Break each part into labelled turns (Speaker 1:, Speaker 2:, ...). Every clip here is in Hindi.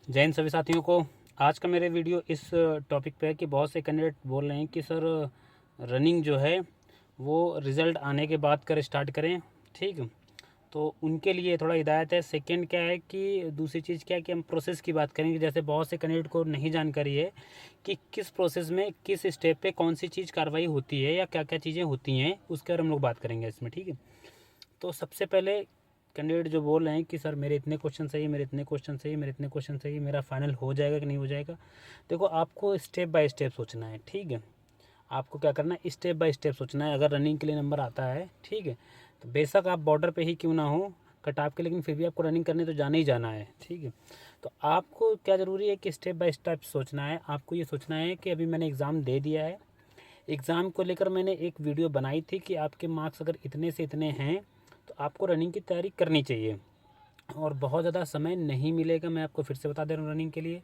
Speaker 1: जय हिंद सभी साथियों को। आज का मेरे वीडियो इस टॉपिक पे है कि बहुत से कैंडिडेट बोल रहे हैं कि सर रनिंग जो है वो रिज़ल्ट आने के बाद कर स्टार्ट करें। ठीक, तो उनके लिए थोड़ा हिदायत है। सेकंड क्या है कि दूसरी चीज़ क्या है कि हम प्रोसेस की बात करेंगे। जैसे बहुत से कैंडिडेट को नहीं जानकारी है कि किस प्रोसेस में किस स्टेप पे कौन सी चीज़ कार्रवाई होती है या क्या क्या चीज़ें होती हैं, उसके बारे में हम लोग बात करेंगे इसमें। ठीक है, तो सबसे पहले कैंडिडेट जो बोल रहे हैं कि सर मेरे इतने क्वेश्चन सही, मेरे इतने क्वेश्चन सही, मेरे इतने क्वेश्चन सही, मेरा फाइनल हो जाएगा कि नहीं हो जाएगा। देखो, आपको स्टेप बाय स्टेप सोचना है। ठीक है, आपको क्या करना है, स्टेप बाय स्टेप सोचना है। अगर रनिंग के लिए नंबर आता है, ठीक है, तो बेशक आप बॉर्डर पे ही क्यों ना हो कट ऑफ के, लेकिन फिर भी आपको रनिंग करने तो जाना ही जाना है। ठीक है, तो आपको क्या ज़रूरी है कि स्टेप बाय स्टेप सोचना है। आपको ये सोचना है कि अभी मैंने एग्ज़ाम दे दिया है, एग्ज़ाम को लेकर मैंने एक वीडियो बनाई थी कि आपके मार्क्स अगर इतने से इतने हैं तो आपको रनिंग की तैयारी करनी चाहिए। और बहुत ज़्यादा समय नहीं मिलेगा, मैं आपको फिर से बता दे रहा हूँ। रनिंग के लिए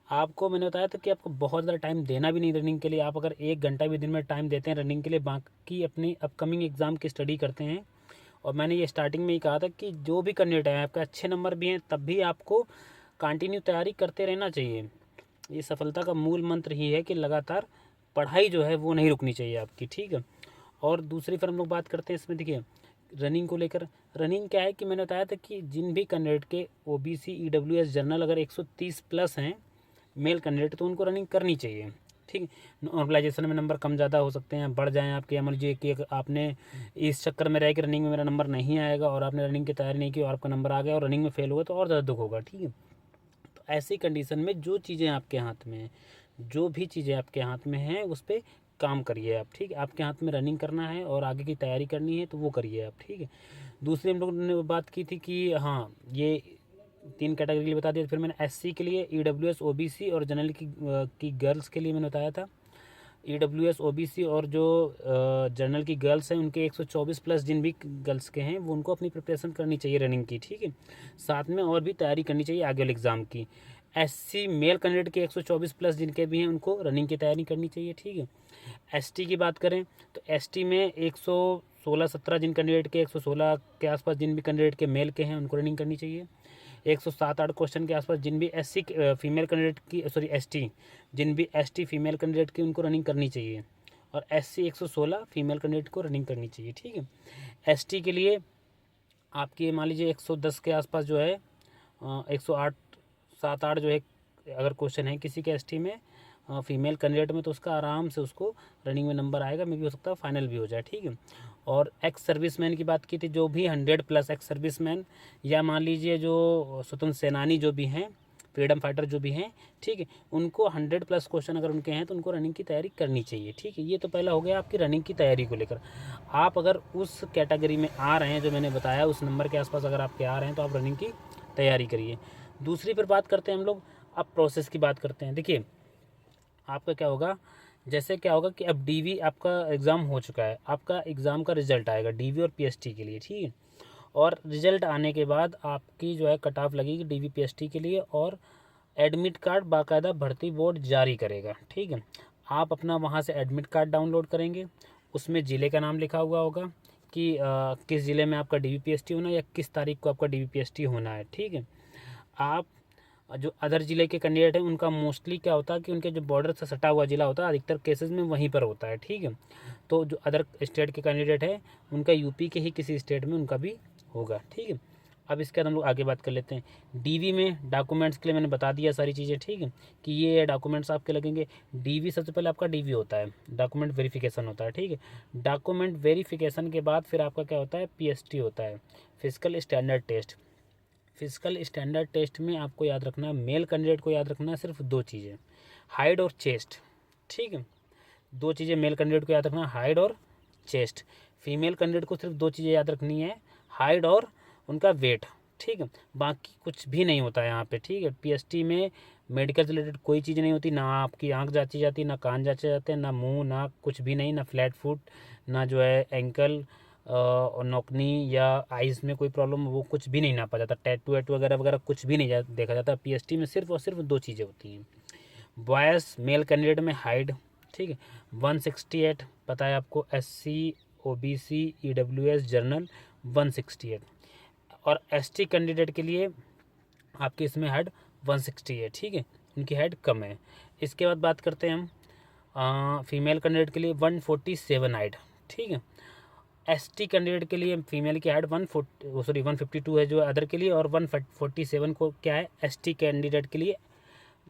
Speaker 1: आपको मैंने बताया था कि आपको बहुत ज़्यादा टाइम देना भी नहीं रनिंग के लिए। आप अगर 1 घंटा भी दिन में टाइम देते हैं रनिंग के लिए, बाकी अपनी अपकमिंग एग्ज़ाम की स्टडी करते हैं। और मैंने ये स्टार्टिंग में ही कहा था कि जो भी कैंडिडेट है आपके अच्छे नंबर भी हैं तब भी आपको कंटिन्यू तैयारी करते रहना चाहिए। ये सफलता का मूल मंत्र ही है कि लगातार पढ़ाई जो है वो नहीं रुकनी चाहिए आपकी। ठीक है, और दूसरी फिर हम लोग बात करते हैं इसमें। देखिए, रनिंग को लेकर, रनिंग क्या है कि मैंने बताया था कि जिन भी कैंडिडेट के ओबीसी ईडब्ल्यूएस जनरल अगर 130 प्लस हैं मेल कैंडिडेट, तो उनको रनिंग करनी चाहिए। ठीक, नॉर्मलाइजेशन में नंबर कम ज़्यादा हो सकते हैं, बढ़ जाएं आपके। मान लीजिए कि आपने इस चक्कर में रहे कि रनिंग में मेरा नंबर नहीं आएगा और आपने रनिंग की तैयारी नहीं की और आपका नंबर आ गया और रनिंग में फेल हुआ, तो और ज़्यादा दुख होगा। ठीक है, तो ऐसी कंडीशन में जो चीज़ें आपके हाथ में हैं, जो भी चीज़ें आपके हाथ में हैं उस पर काम करिए आप। ठीक है, आपके हाथ में रनिंग करना है और आगे की तैयारी करनी है तो वो करिए आप। ठीक है, दूसरी हम लोगों ने बात की थी कि हाँ, ये 3 कैटेगरी के लिए बता दिया। फिर मैंने एससी के लिए, ईडब्ल्यूएस ओबीसी और जनरल की गर्ल्स के लिए मैंने बताया था। ईडब्ल्यूएस ओबीसी और जो जनरल की गर्ल्स हैं उनके 124 प्लस जिन भी गर्ल्स के हैं वो उनको अपनी प्रिपरेशन करनी चाहिए रनिंग की। ठीक है, साथ में और भी तैयारी करनी चाहिए आगे वाले एग्ज़ाम की। एससी मेल कैंडिडेट के 124 प्लस जिनके भी हैं उनको रनिंग की तैयारी करनी चाहिए। ठीक है, एसटी की बात करें तो एसटी में 116-17 जिन कैंडिडेट के, 116 के आसपास जिन भी कैंडिडेट के मेल के हैं उनको रनिंग करनी चाहिए। 107-8 क्वेश्चन के आसपास जिन भी एससी फीमेल कैंडिडेट की, सॉरी एसटी, जिन भी एसटी फीमेल कैंडिडेट की उनको रनिंग करनी चाहिए। और एससी 116 फीमेल कैंडिडेट को रनिंग करनी चाहिए। ठीक है, एसटी के लिए आपकी मान लीजिए 110 के आसपास जो है, 108, 7-8 जो है अगर क्वेश्चन है किसी के एसटी में फीमेल कैंडिडेट में, तो उसका आराम से उसको रनिंग में नंबर आएगा। मे भी हो सकता है फाइनल भी हो जाए। ठीक है, और एक्स सर्विसमैन की बात की थी, जो भी 100 प्लस एक्स सर्विसमैन या मान लीजिए जो स्वतंत्र सेनानी जो भी हैं, फ्रीडम फाइटर जो भी हैं, ठीक है, उनको 100 प्लस क्वेश्चन अगर उनके हैं तो उनको रनिंग की तैयारी करनी चाहिए। ठीक है, ये तो पहला हो गया आपकी रनिंग की तैयारी को लेकर। आप अगर उस कैटेगरी में आ रहे हैं जो मैंने बताया, उस नंबर के आसपास अगर आपके आ रहे हैं तो आप रनिंग की तैयारी करिए। दूसरी फिर बात करते हैं हम लोग, अब प्रोसेस की बात करते हैं। देखिए, आपका क्या होगा, जैसे क्या होगा कि अब डीवी आपका एग्ज़ाम हो चुका है, आपका एग्ज़ाम का रिजल्ट आएगा डीवी और पीएसटी के लिए। ठीक है, और रिजल्ट आने के बाद आपकी जो है कट ऑफ लगेगी डीवी पीएसटी के लिए और एडमिट कार्ड बाकायदा भर्ती बोर्ड जारी करेगा। ठीक है, आप अपना वहाँ से एडमिट कार्ड डाउनलोड करेंगे, उसमें ज़िले का नाम लिखा हुआ होगा कि किस ज़िले में आपका डीवी पीएसटी होना है या किस तारीख को आपका डीवी पीएसटी होना है। ठीक है, आप जो अदर ज़िले के कैंडिडेट हैं उनका मोस्टली क्या होता है कि उनके जो बॉर्डर से सटा हुआ ज़िला होता है अधिकतर केसेस में वहीं पर होता है। ठीक है, तो जो अदर स्टेट के कैंडिडेट हैं उनका यूपी के ही किसी स्टेट में उनका भी होगा। ठीक है, अब इसके बाद हम लोग आगे बात कर लेते हैं। डीवी में डॉक्यूमेंट्स के लिए मैंने बता दिया सारी चीज़ें। ठीक है, कि ये डॉक्यूमेंट्स आपके लगेंगे। डीवी सबसे पहले आपका डीवी होता है, डॉक्यूमेंट वेरिफिकेशन होता है। ठीक है, डॉक्यूमेंट वेरिफिकेशन के बाद फिर आपका क्या होता है, पीएसटी होता है, physical standard test. Physical standard test में आपको याद रखना है, मेल कैंडिडेट को याद रखना है सिर्फ 2 चीज़ें, हाइट और चेस्ट। ठीक है, 2 चीज़ें मेल कैंडिडेट को याद रखना है, हाइट और चेस्ट। फीमेल कैंडिडेट को सिर्फ 2 चीज़ें याद रखनी है, हाइट और उनका वेट। ठीक है, बाकी कुछ भी नहीं होता है यहाँ पे। ठीक है, पीएसटी में मेडिकल से रिलेटेड कोई चीज़ नहीं होती, ना आपकी आंख जांची जाती, ना कान जांचे जाते हैं, ना मुंह, ना कुछ भी नहीं, ना फ्लैट फुट, ना जो है एंकल और नौकनी या आइज़ में कोई प्रॉब्लम, वो कुछ भी नहीं नापा जाता। टैटू वैटू वगैरह वगैरह कुछ भी नहीं देखा जाता। पीएसटी में सिर्फ और सिर्फ 2 चीज़ें होती हैं। बॉयज़ मेल कैंडिडेट में हाइट, ठीक है, 168 पता है आपको, एससी ओबीसी ईडब्ल्यूएस जनरल 168, और एसटी कैंडिडेट के लिए आपकी इसमें हाइट 160 है, ठीक है, उनकी हाइट कम है। इसके बाद बात करते हैं हम फीमेल कैंडिडेट के लिए 147 हाइट, ठीक है। एसटी कैंडिडेट के लिए फीमेल की हाइट 152 है जो अदर के लिए, और 147 को क्या है एसटी कैंडिडेट के लिए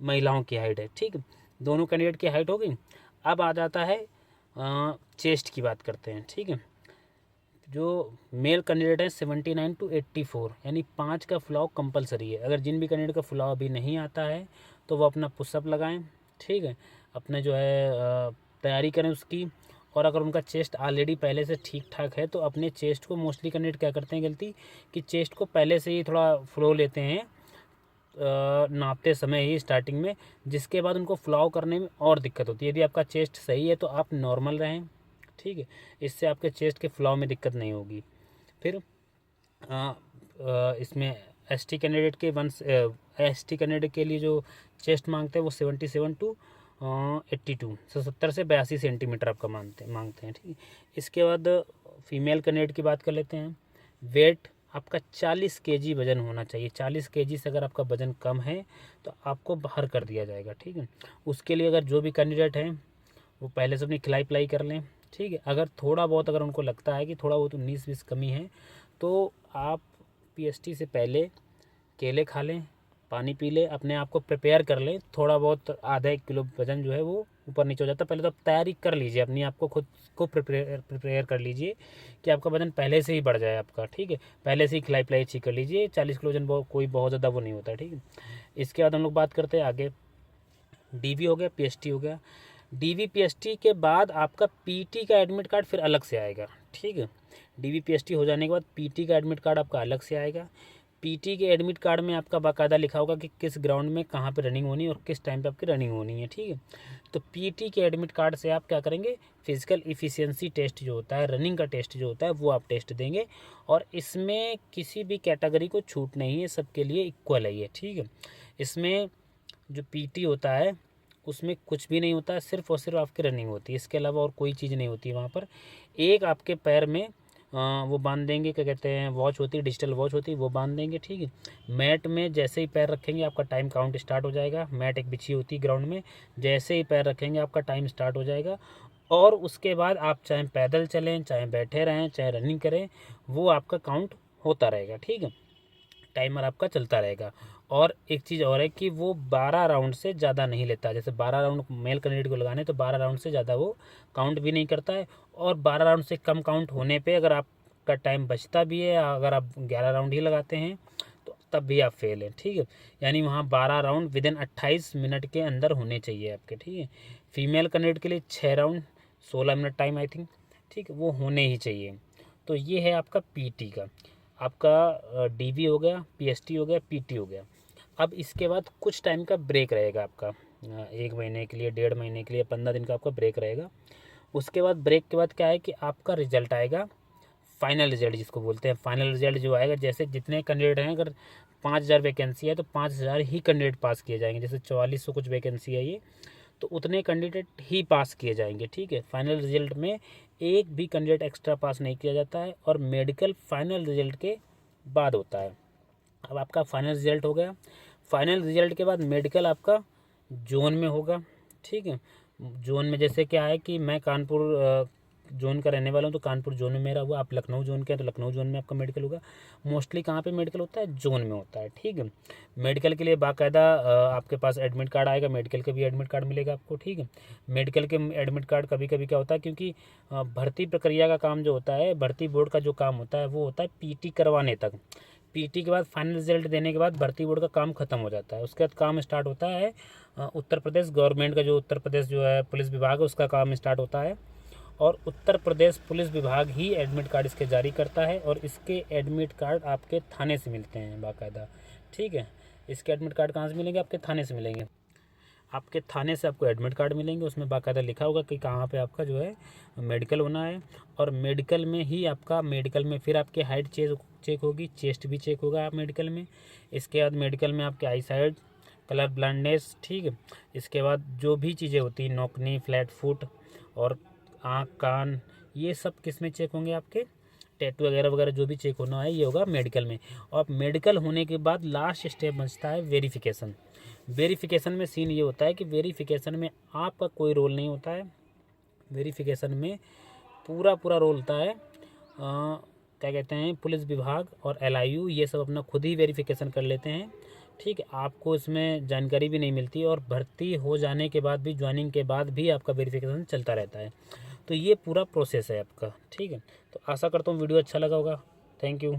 Speaker 1: महिलाओं की हाइट है, ठीक है। दोनों कैंडिडेट की हाइट हो गई। अब आ जाता है चेस्ट की बात करते हैं, ठीक है। जो मेल कैंडिडेट है 79 to 84, यानी 5 का फुलाव कंपलसरी है। अगर जिन भी कैंडिडेट का फुलाव अभी नहीं आता है तो वो अपना पुशअप लगाएं, ठीक है, अपने जो है तैयारी करें उसकी। और अगर उनका चेस्ट ऑलरेडी पहले से ठीक ठाक है तो अपने चेस्ट को, मोस्टली कैंडिडेट क्या करते हैं गलती, कि चेस्ट को पहले से ही थोड़ा फ्लो लेते हैं नापते समय ही स्टार्टिंग में, जिसके बाद उनको फ्लाव करने में और दिक्कत होती है। यदि आपका चेस्ट सही है तो आप नॉर्मल रहें, ठीक है, इससे आपके चेस्ट के फ्लाव में दिक्कत नहीं होगी। फिर इसमें एसटी कैंडिडेट के एसटी कैंडिडेट के लिए जो चेस्ट मांगते हैं वो 77 to 82, 70 से 82 सेंटीमीटर आपका मांगते हैं, ठीक है। इसके बाद फीमेल कैंडिडेट की बात कर लेते हैं। वेट आपका 40 kg वजन होना चाहिए। 40 kg से अगर आपका वजन कम है तो आपको बाहर कर दिया जाएगा, ठीक है। उसके लिए अगर जो भी कैंडिडेट हैं वो पहले से अपनी खिलाई पिलाई कर लें, ठीक है। अगर थोड़ा बहुत अगर उनको लगता है कि थोड़ा बहुत 19-20 कमी है तो आप पीएसटी से पहले केले खा लें, पानी पी लें, अपने आप को प्रिपेयर कर लें। थोड़ा बहुत आधा 1 किलो वजन जो है वो ऊपर नीचे हो जाता है। पहले तो आप तैयारी कर लीजिए, अपनी आप को खुद को प्रिपेयर कर लीजिए कि आपका वजन पहले से ही बढ़ जाए आपका, ठीक है। पहले से ही खिलाई पिलाई अच्छी कर लीजिए। 40 किलो वजन कोई बहुत ज़्यादा वो नहीं होता, ठीक है। इसके बाद हम लोग बात करते हैं आगे, डीवी हो गया, पीएसटी हो गया। डीवी पीएसटी के बाद आपका पीटी का एडमिट कार्ड फिर अलग से आएगा, ठीक है। डीवी पीएसटी हो जाने के बाद पीटी का एडमिट कार्ड आपका अलग से आएगा। पीटी के एडमिट कार्ड में आपका बाकायदा लिखा होगा कि किस ग्राउंड में कहाँ पे रनिंग होनी है और किस टाइम पे आपकी रनिंग होनी है, ठीक है। तो पीटी के एडमिट कार्ड से आप क्या करेंगे, फिजिकल इफिशियंसी टेस्ट जो होता है, रनिंग का टेस्ट जो होता है वो आप टेस्ट देंगे। और इसमें किसी भी कैटेगरी को छूट नहीं है, सबके लिए इक्वल है ये, ठीक है। इसमें जो पीटी होता है उसमें कुछ भी नहीं होता है, सिर्फ और सिर्फ आपकी रनिंग होती है, इसके अलावा और कोई चीज़ नहीं होती है वहाँ पर। एक आपके पैर में वो बांध देंगे, क्या कहते हैं, वॉच होती है, डिजिटल वॉच होती है, वो बांध देंगे, ठीक है। मैट में जैसे ही पैर रखेंगे आपका टाइम काउंट स्टार्ट हो जाएगा। मैट एक बिछी होती है ग्राउंड में, जैसे ही पैर रखेंगे आपका टाइम स्टार्ट हो जाएगा। और उसके बाद आप चाहे पैदल चलें, चाहे बैठे रहें, चाहे रनिंग करें, वो आपका काउंट होता रहेगा, ठीक है। टाइमर आपका चलता रहेगा। और एक चीज़ और है कि वो 12 राउंड से ज़्यादा नहीं लेता। जैसे 12 राउंड मेल कैंडिडेट को लगाने तो 12 राउंड से ज़्यादा वो काउंट भी नहीं करता है। और 12 राउंड से कम काउंट होने पे अगर आपका टाइम बचता भी है, अगर आप 11 राउंड ही लगाते हैं तो तब भी आप फेल हैं, ठीक है। यानी वहाँ 12 राउंड विदिन 28 मिनट के अंदर होने चाहिए आपके, ठीक है। फीमेल कैंडिडेट के लिए 6 round 16 minute time I think, ठीक है, वो होने ही चाहिए। तो ये है आपका पीटी का, आपका डीवी हो गया, पीएसटी हो गया, पीटी हो गया। अब इसके बाद कुछ टाइम का ब्रेक रहेगा आपका, 1 महीने के लिए, 1.5 महीने के लिए, 15 दिन का आपका ब्रेक रहेगा। उसके बाद ब्रेक के बाद क्या है कि आपका रिजल्ट आएगा, फाइनल रिजल्ट जिसको बोलते हैं। फाइनल रिजल्ट जो आएगा, जैसे जितने कैंडिडेट हैं, अगर 5000 वैकेंसी है तो 5000 ही कैंडिडेट पास किए जाएंगे। जैसे 4400 कुछ वैकेंसी है ये, तो उतने कैंडिडेट ही पास किए जाएंगे, ठीक है। फाइनल रिजल्ट में एक भी कैंडिडेट एक्स्ट्रा पास नहीं किया जाता है। और मेडिकल फाइनल रिजल्ट के बाद होता है। अब आपका फाइनल रिजल्ट हो गया, फाइनल रिजल्ट के बाद मेडिकल आपका जोन में होगा, ठीक है। जोन में जैसे क्या है कि मैं कानपुर जोन का रहने वाला हूँ तो कानपुर जोन में मेरा हुआ। आप लखनऊ जोन के हैं तो लखनऊ जोन में आपका मेडिकल होगा। मोस्टली कहाँ पे मेडिकल होता है, जोन में होता है, ठीक है। मेडिकल के लिए बाकायदा आपके पास एडमिट कार्ड आएगा, मेडिकल का भी एडमिट कार्ड मिलेगा आपको, ठीक है। मेडिकल के एडमिट कार्ड कभी कभी क्या होता है, क्योंकि भर्ती प्रक्रिया का काम जो होता है, भर्ती बोर्ड का जो काम होता है वो होता है पीटी करवाने तक। पीटी के बाद फाइनल रिजल्ट देने के बाद भर्ती बोर्ड का काम खत्म हो जाता है। उसके बाद काम स्टार्ट होता है उत्तर प्रदेश गवर्नमेंट का, जो उत्तर प्रदेश जो है पुलिस विभाग है, उसका काम स्टार्ट होता है। और उत्तर प्रदेश पुलिस विभाग ही एडमिट कार्ड इसके जारी करता है। और इसके एडमिट कार्ड आपके थाने से मिलते हैं बाकायदा, ठीक है। इसके एडमिट कार्ड कहाँ से मिलेंगे, आपके थाने से मिलेंगे। आपके थाने से आपको एडमिट कार्ड मिलेंगे, उसमें बाकायदा लिखा होगा कि कहाँ पे आपका जो है मेडिकल होना है। और मेडिकल में ही आपका, मेडिकल में फिर आपकी हाइट चेक होगी, चेस्ट भी चेक होगा आप मेडिकल में। इसके बाद मेडिकल में आपके आई साइड, कलर ब्लाइंडनेस, ठीक है। इसके बाद जो भी चीज़ें होती हैं, नोकनी, फ्लैट फुट और आँख, कान, ये सब किस में चेक होंगे, आपके टैटू वगैरह वगैरह जो भी चेक होना है ये होगा मेडिकल में। और मेडिकल होने के बाद लास्ट स्टेप बचता है वेरिफिकेशन। वेरिफिकेशन में सीन ये होता है कि वेरिफिकेशन में आपका कोई रोल नहीं होता है। वेरिफिकेशन में पूरा रोल होता है क्या कहते हैं, पुलिस विभाग और LIU ये सब अपना खुद ही वेरिफिकेशन कर लेते हैं। ठीक है, आपको इसमें जानकारी भी नहीं मिलती और भर्ती हो जाने के बाद भी, ज्वाइनिंग के बाद भी आपका वेरिफिकेशन चलता रहता है। तो ये पूरा प्रोसेस है आपका। ठीक है, तो आशा करता हूँ वीडियो अच्छा लगा होगा। Thank you.